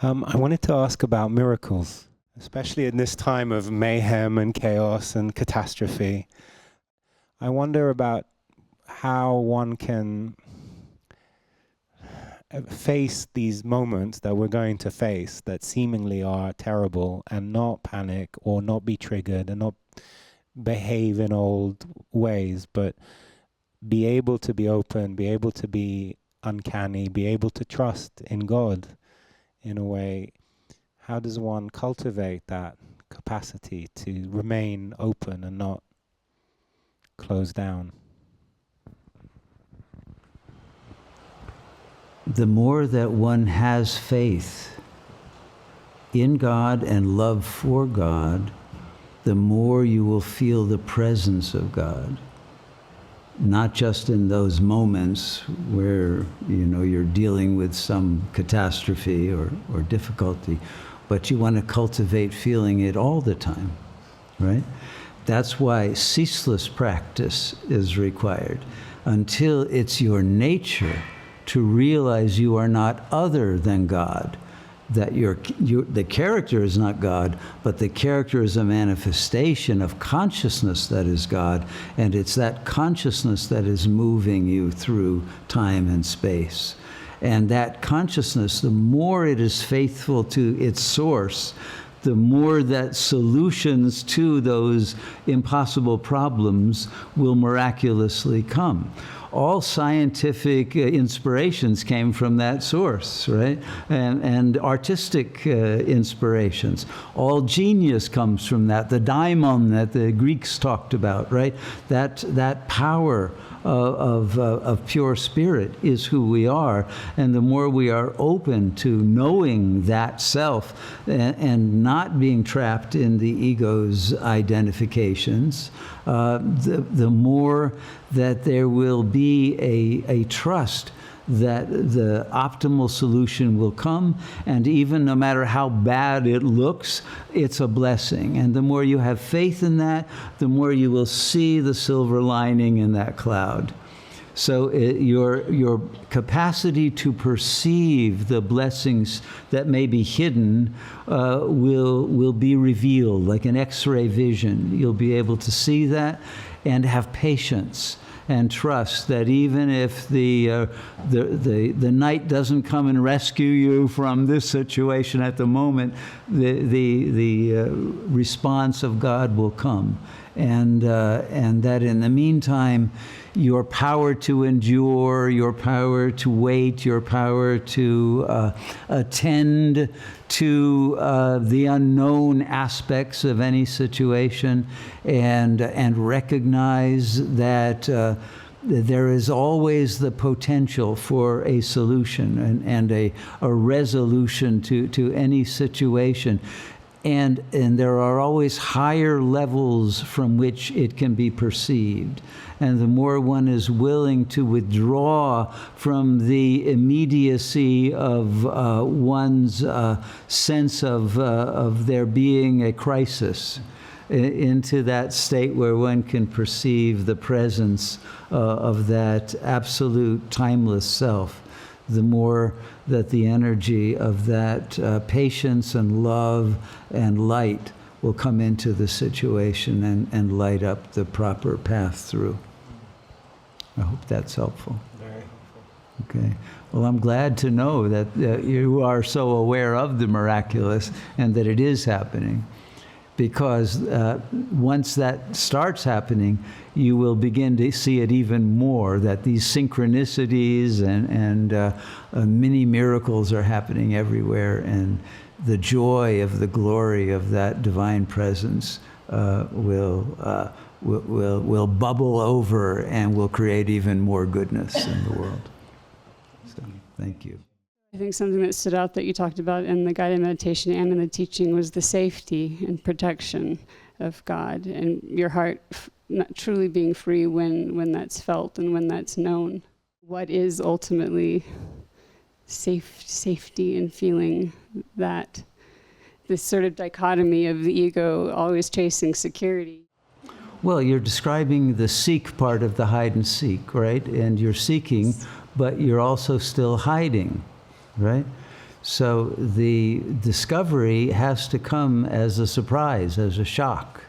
I wanted to ask about miracles, especially in this time of mayhem and chaos and catastrophe. I wonder about how one can face these moments that we're going to face that seemingly are terrible and not panic or not be triggered and not behave in old ways, but be able to be open, be able to be uncanny, be able to trust in God in a way. How does one cultivate that capacity to remain open and not close down? The more that one has faith in God and love for God, the more you will feel the presence of God. Not just in those moments where, you're dealing with some catastrophe or difficulty, but you want to cultivate feeling it all the time, right? That's why ceaseless practice is required until it's your nature to realize you are not other than God, that the character is not God, but the character is a manifestation of consciousness that is God, and it's that consciousness that is moving you through time and space. And that consciousness, the more it is faithful to its source, the more that solutions to those impossible problems will miraculously come. All scientific inspirations came from that source, right? And artistic inspirations. All genius comes from that. The daimon that the Greeks talked about, right? That power of pure spirit is who we are. And the more we are open to knowing that self and not being trapped in the ego's identifications, the more that there will be a trust that the optimal solution will come, and even no matter how bad it looks, it's a blessing. And the more you have faith in that, the more you will see the silver lining in that cloud. So your capacity to perceive the blessings that may be hidden will be revealed, like an X-ray vision. You'll be able to see that and have patience and trust that even if the night doesn't come and rescue you from this situation at the moment, the response of God will come, and that in the meantime, your power to endure, your power to wait, your power to attend to the unknown aspects of any situation, and recognize that there is always the potential for a solution and a resolution to any situation. And there are always higher levels from which it can be perceived. And the more one is willing to withdraw from the immediacy of one's sense of there being a crisis, into that state where one can perceive the presence of that absolute timeless self, the more that the energy of that patience and love and light will come into the situation and light up the proper path through. I hope that's helpful. Very helpful. Okay. Well, I'm glad to know that you are so aware of the miraculous and that it is happening. Because once that starts happening, you will begin to see it even more, that these synchronicities and many miracles are happening everywhere, and the joy of the glory of that divine presence will bubble over and will create even more goodness in the world. So, thank you. I think something that stood out that you talked about in the guided meditation and in the teaching was the safety and protection of God, and your heart not truly being free when that's felt and when that's known. What is ultimately safety and feeling that this sort of dichotomy of the ego always chasing security? Well, you're describing the seek part of the hide and seek, right? And you're seeking, but you're also still hiding. Right? So the discovery has to come as a surprise, as a shock,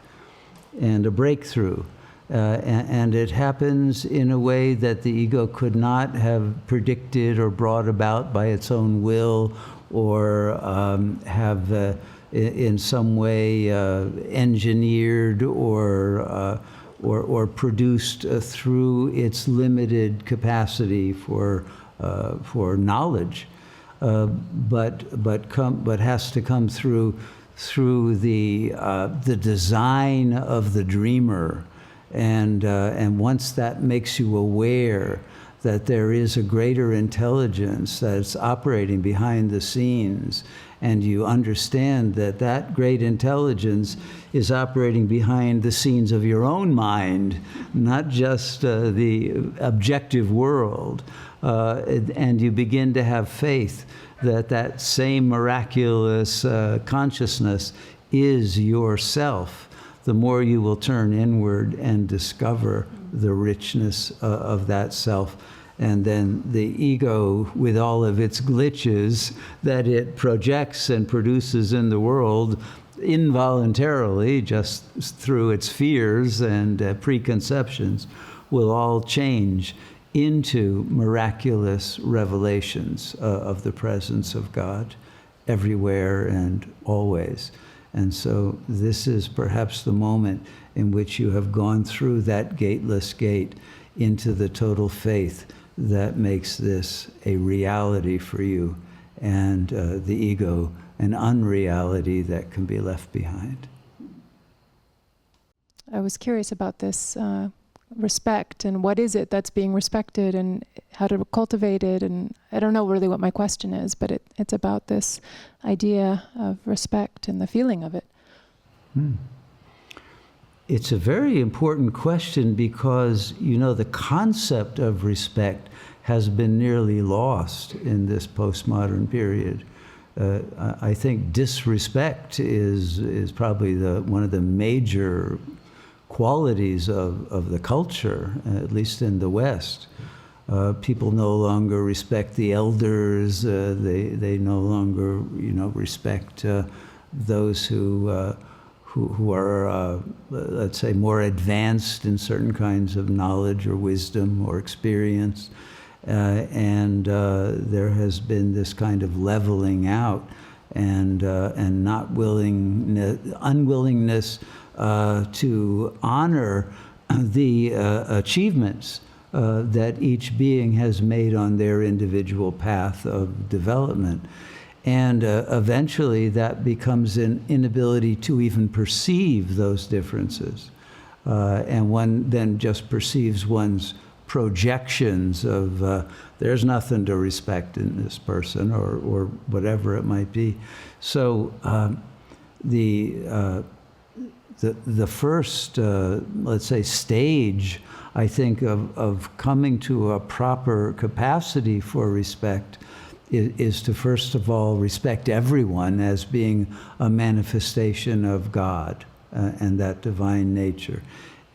and a breakthrough. And it happens in a way that the ego could not have predicted or brought about by its own will, or have in some way engineered or produced through its limited capacity for knowledge, but has to come through the design of the dreamer. And once that makes you aware that there is a greater intelligence that's operating behind the scenes, and you understand that that great intelligence is operating behind the scenes of your own mind, not just the objective world, and you begin to have faith that that same miraculous consciousness is yourself, the more you will turn inward and discover the richness of that self. And then the ego, with all of its glitches that it projects and produces in the world involuntarily, just through its fears and preconceptions, will all change into miraculous revelations of the presence of God everywhere and always. And so this is perhaps the moment in which you have gone through that gateless gate into the total faith that makes this a reality for you, and the ego an unreality that can be left behind. I was curious about this respect, and what is it that's being respected, and how to cultivate it. And I don't know really what my question is, but it's about this idea of respect and the feeling of it. It's a very important question, because, the concept of respect has been nearly lost in this postmodern period. I think disrespect is probably one of the major qualities of the culture, at least in the West. People no longer respect the elders. They no longer, respect those who are, let's say, more advanced in certain kinds of knowledge or wisdom or experience. And there has been this kind of leveling out and unwillingness to honor the achievements that each being has made on their individual path of development. And eventually that becomes an inability to even perceive those differences. And one then just perceives one's projections of there's nothing to respect in this person, or whatever it might be. So the first, let's say, stage, I think, of coming to a proper capacity for respect is to, first of all, respect everyone as being a manifestation of God and that divine nature.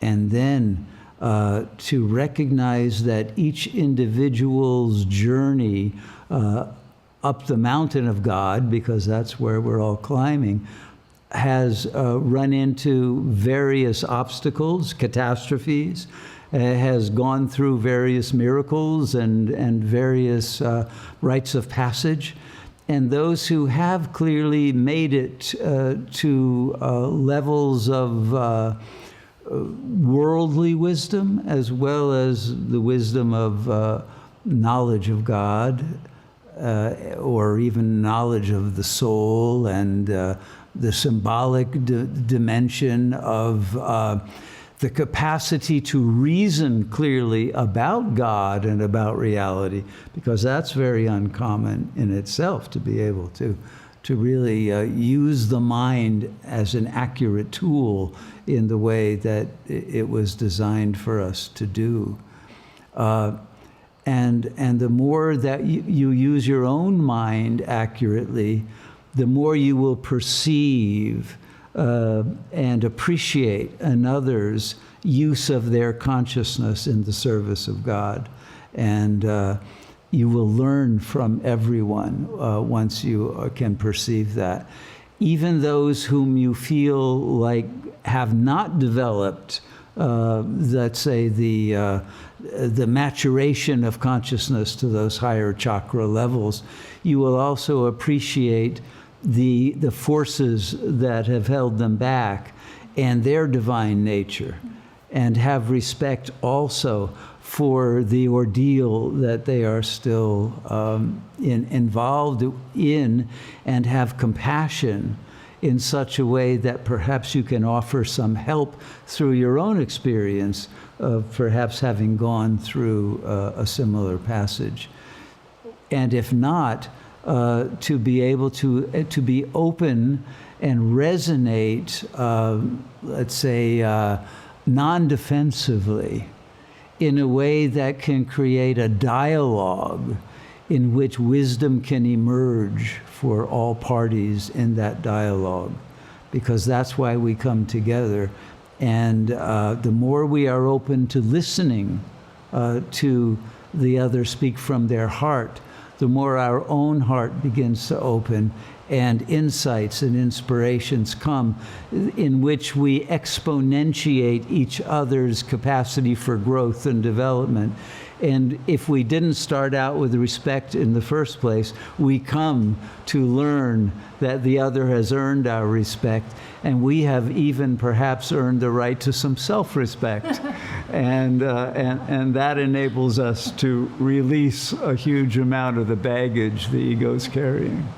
And then to recognize that each individual's journey up the mountain of God, because that's where we're all climbing, has run into various obstacles, catastrophes, has gone through various miracles and various rites of passage. And those who have clearly made it to levels of worldly wisdom, as well as the wisdom of knowledge of God, or even knowledge of the soul, and the symbolic dimension of the capacity to reason clearly about God and about reality, because that's very uncommon in itself, to be able to really use the mind as an accurate tool in the way that it was designed for us to do. And the more that you use your own mind accurately, the more you will perceive and appreciate another's use of their consciousness in the service of God. And you will learn from everyone once you can perceive that. Even those whom you feel like have not developed, let's say, the maturation of consciousness to those higher chakra levels, you will also appreciate the forces that have held them back and their divine nature, and have respect also for the ordeal that they are still involved in, and have compassion in such a way that perhaps you can offer some help through your own experience of perhaps having gone through a similar passage. And if not, to be able to be open and resonate, let's say, non-defensively, in a way that can create a dialogue in which wisdom can emerge for all parties in that dialogue. Because that's why we come together. And the more we are open to listening to the other speak from their heart, the more our own heart begins to open, and insights and inspirations come in which we exponentiate each other's capacity for growth and development. And if we didn't start out with respect in the first place, we come to learn that the other has earned our respect, and we have even perhaps earned the right to some self-respect. And that enables us to release a huge amount of the baggage the ego's carrying.